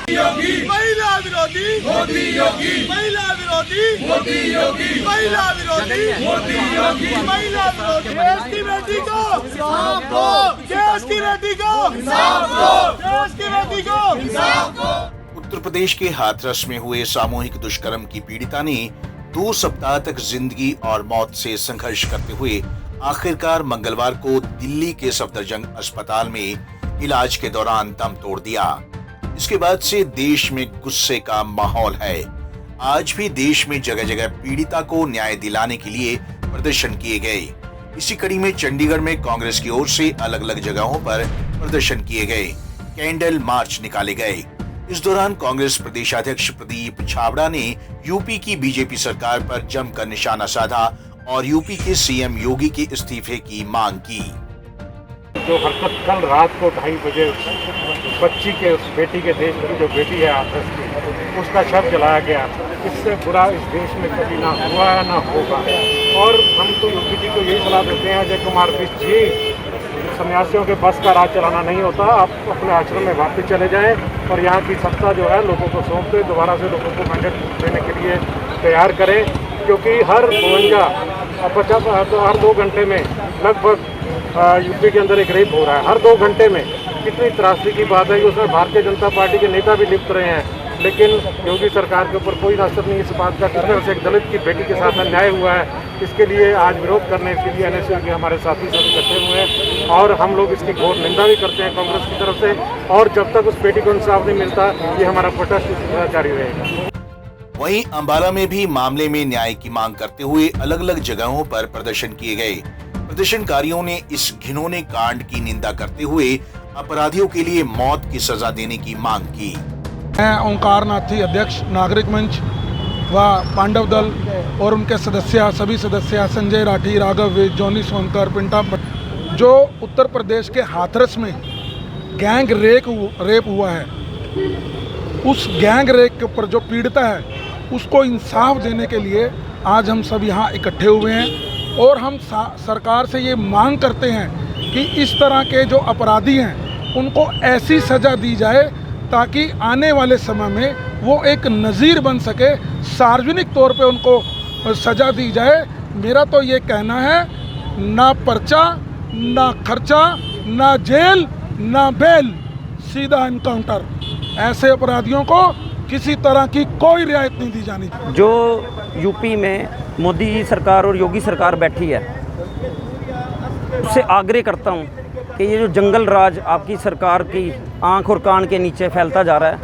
योगी, महिला विरोधी मोदी योगी, महिला विरोधी मोदी योगी, महिला विरोधी मोदी योगी, महिला विरोधी। देश की बेटी को इंसाफ दो, देश की बेटी को इंसाफ दो, देश की बेटी को इंसाफ दो। उत्तर प्रदेश के हाथरस में हुए सामूहिक दुष्कर्म की पीड़िता ने 2 सप्ताह तक जिंदगी और मौत से संघर्ष करते हुए आखिरकार मंगलवार को दिल्ली के सफदरजंग अस्पताल में इलाज के दौरान दम तोड़ दिया। इसके बाद से देश में गुस्से का माहौल है। आज भी देश में जगह जगह पीड़िता को न्याय दिलाने के लिए प्रदर्शन किए गए। इसी कड़ी में चंडीगढ़ में कांग्रेस की ओर से अलग अलग जगहों पर प्रदर्शन किए गए, कैंडल मार्च निकाले गए। इस दौरान कांग्रेस प्रदेशाध्यक्ष प्रदीप छाबड़ा ने यूपी की बीजेपी सरकार पर जमकर निशाना साधा और यूपी के सीएम योगी के इस्तीफे की मांग की। जो हरकत कल रात को 2:30 बजे बच्ची के उस बेटी के देश की जो बेटी है हाथरस की, उसका शव जलाया गया, इससे बुरा इस देश में कभी ना हुआ है ना होगा। और हम तो यूपी जी को यही सलाह देते हैं, अजय कुमार बिष्ट जी, सन्यासियों के बस का राज चलाना नहीं होता, आप अपने आश्रम में वापस चले जाएं और यहाँ की सत्ता जो है लोगों को सौंप दें, दोबारा से लोगों को मैंडेट देने के लिए तैयार करें। क्योंकि हर 2 घंटे में लगभग यूपी के अंदर एक रेप हो रहा है। हर 2 घंटे में कितनी त्रासदी की बात है कि उसमें भारतीय जनता पार्टी के नेता भी लिप्त रहे हैं, लेकिन योगी सरकार के ऊपर कोई असर नहीं इस बात का। किस तरह से एक दलित की बेटी के साथ अन्याय हुआ है, इसके लिए आज विरोध करने के लिए एनएसयू के हमारे साथी सब इकट्ठे हुए हैं और हम लोग इसकी घोर निंदा भी करते हैं कांग्रेस की तरफ से। और जब तक उस बेटी को इंसाफ नहीं मिलता, ये हमारा प्रोटेस्ट जारी रहेगा। वहीं अंबाला में भी मामले में न्याय की मांग करते हुए अलग अलग जगहों पर प्रदर्शन किए गए। प्रदर्शनकारियों ने इस घिनौने कांड की निंदा करते हुए अपराधियों के लिए मौत की सजा देने की मांग की। मैं ओंकार नाथी, अध्यक्ष नागरिक मंच व पांडव दल और उनके सभी सदस्य संजय राठी, राघव वेद, जॉनी सोनकर, पिंटा, जो उत्तर प्रदेश के हाथरस में गैंग रेप हुआ है, उस गैंग रेप के ऊपर जो पीड़िता है उसको इंसाफ देने के लिए आज हम सब यहाँ इकट्ठे हुए हैं और हम सरकार से ये मांग करते हैं कि इस तरह के जो अपराधी हैं उनको ऐसी सज़ा दी जाए ताकि आने वाले समय में वो एक नज़ीर बन सके, सार्वजनिक तौर पे उनको सज़ा दी जाए। मेरा तो ये कहना है, ना पर्चा, ना खर्चा, ना जेल, ना बेल, सीधा इनकाउंटर। ऐसे अपराधियों को किसी तरह की कोई रियायत नहीं दी जानी। जो यूपी में मोदी सरकार और योगी सरकार बैठी है, उससे आग्रह करता हूँ कि ये जो जंगल राज आपकी सरकार की आंख और कान के नीचे फैलता जा रहा है,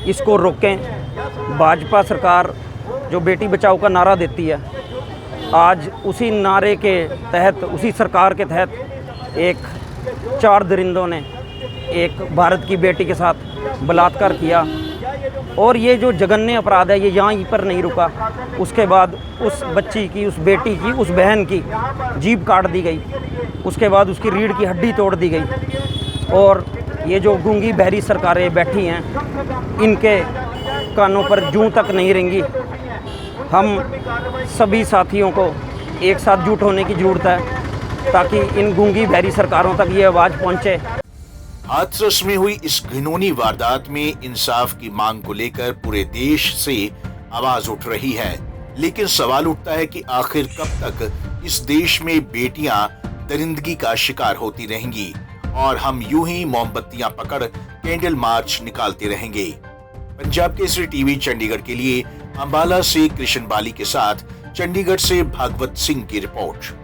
इसको रोकें। भाजपा सरकार जो बेटी बचाओ का नारा देती है, आज उसी नारे के तहत, उसी सरकार के तहत एक 4 दरिंदों ने एक भारत की बेटी के साथ बलात्कार किया। और ये जो जघन्य अपराध है ये यहाँ पर नहीं रुका। उसके बाद उस बच्ची की, उस बेटी की, उस बहन की जीभ काट दी गई, उसके बाद उसकी रीढ़ की हड्डी तोड़ दी गई। और ये जो गूंगी बहरी सरकारें बैठी हैं, इनके कानों पर जूं तक नहीं रेंगी। हम सभी साथियों को एक साथ जुट होने की ज़रूरत है ताकि इन गूंगी बहरी सरकारों तक ये आवाज़ पहुँचे। हाथरस में हुई इस घिनौनी वारदात में इंसाफ की मांग को लेकर पूरे देश से आवाज उठ रही है, लेकिन सवाल उठता है कि आखिर कब तक इस देश में बेटियां दरिंदगी का शिकार होती रहेंगी और हम यूं ही मोमबत्तियां पकड़ कैंडल मार्च निकालते रहेंगे। पंजाब केसरी टीवी चंडीगढ़ के लिए अंबाला से कृष्ण बाली के साथ चंडीगढ़ से भागवत सिंह की रिपोर्ट।